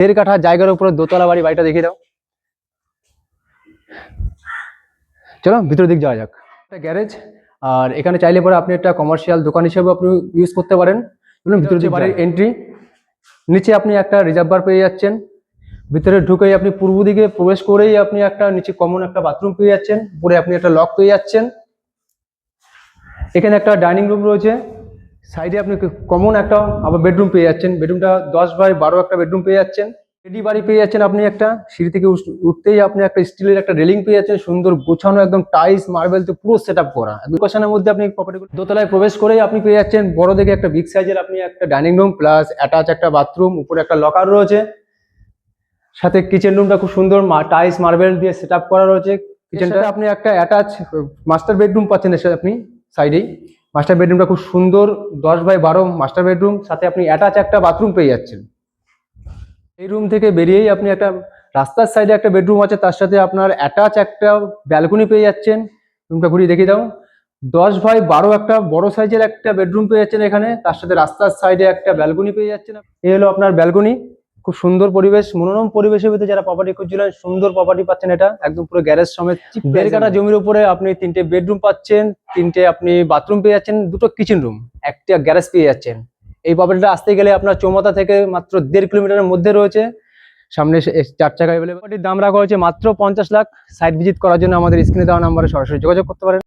1.5 কাঠা জায়গার উপরে দোতলা বাড়িটা দেখিয়ে দাও। চলো ভিতরের দিক যাওয়া যাক। একটা গ্যারেজ, আর এখানে চাইলে পরে আপনি একটা কমার্শিয়াল দোকান হিসেবে আপনি ইউজ করতে পারেন। ভিতরে দিক বাড়ির এন্ট্রি, নিচে আপনি একটা রিজার্ভার পেয়ে যাচ্ছেন। ভিতরে ঢুকেই আপনি পূর্ব দিকে প্রবেশ করেই আপনি একটা নিচে কমন একটা বাথরুম পেয়ে যাচ্ছেন, উপরে আপনি একটা লক পেয়ে যাচ্ছেন। এখানে একটা ডাইনিং রুম রয়েছে, সাইডে আপনি কমন একটা আবার বেডরুম পেয়ে যাচ্ছেন। বেডরুমটা 10x12 একটা বেডরুম পেয়ে যাচ্ছেন। রেডি বাড়ি পেয়ে যাচ্ছেন আপনি একটা। সিঁড়ি থেকে উঠতেই আপনি একটা স্টিলের একটা রেলিং পেয়ে যাচ্ছেন, সুন্দর গোছানো একদম টাইলস মার্বেল তো পুরো সেট আপ করা। লোকেশনের মধ্যে আপনি প্রপার্টিগুলো দোতলায় প্রবেশ করেই আপনি পেয়ে যাচ্ছেন বড় দেখে একটা বিগ সাইজের আপনি একটা ডাইনিং রুম প্লাস অ্যাটাচ একটা বাথরুম, উপরে একটা লকার রয়েছে। সাথে কিচেন রুমটা খুব সুন্দর টাইলস মার্বেল দিয়ে সেট আপ করা রয়েছে। কিচেনটা আপনি একটা অ্যাটাচ মাস্টার বেডরুম পাচ্ছেন এসে আপনি সাইডেই। মাস্টার বেডরুমটা খুব সুন্দর 10x12 মাস্টার বেডরুম, সাথে আপনি অ্যাটাচ একটা বাথরুম পেয়ে যাচ্ছেন। এই রুম থেকে বেরিয়েই আপনি একটা রাস্তার সাইডে একটা বেডরুম আছে, তার সাথে আপনার অ্যাটাচ একটা ব্যালকনি পেয়ে যাচ্ছেন। রুমটা ঘুরিয়ে দেখিয়ে দাও। 10x12 একটা বড় সাইজের একটা বেডরুম পেয়ে যাচ্ছেন এখানে, তার সাথে রাস্তার সাইডে একটা ব্যালকনি পেয়ে যাচ্ছেন। এই হলো আপনার ব্যালকনি। খুব সুন্দর পরিবেশ, মনোরম পরিবেশের ভিতরে যারা প্রপার্টি খুঁজছিলেন সুন্দর প্রপার্টি পাচ্ছেন। এটা একদম পুরো গ্যারেজ সমেত 1.5 কাঠা জমির উপরে আপনি 3টে বেডরুম পাচ্ছেন, 3টে আপনি বাথরুম পেয়ে যাচ্ছেন, 2টো কিচেন রুম, একটা গ্যারেজ পেয়ে যাচ্ছেন। এই প্রপার্টিটা আসতে গেলে আপনার চৌমাথা থেকে মাত্র 1.5 কিলোমিটারের মধ্যে রয়েছে। সামনে 4 চাকা অ্যাভেলেবল। দাম রাখা হয়েছে মাত্র 50 লাখ। সাইট ভিজিট করার জন্য আমাদের স্ক্রিনে দেওয়া নাম্বারে সরাসরি যোগাযোগ করতে পারেন।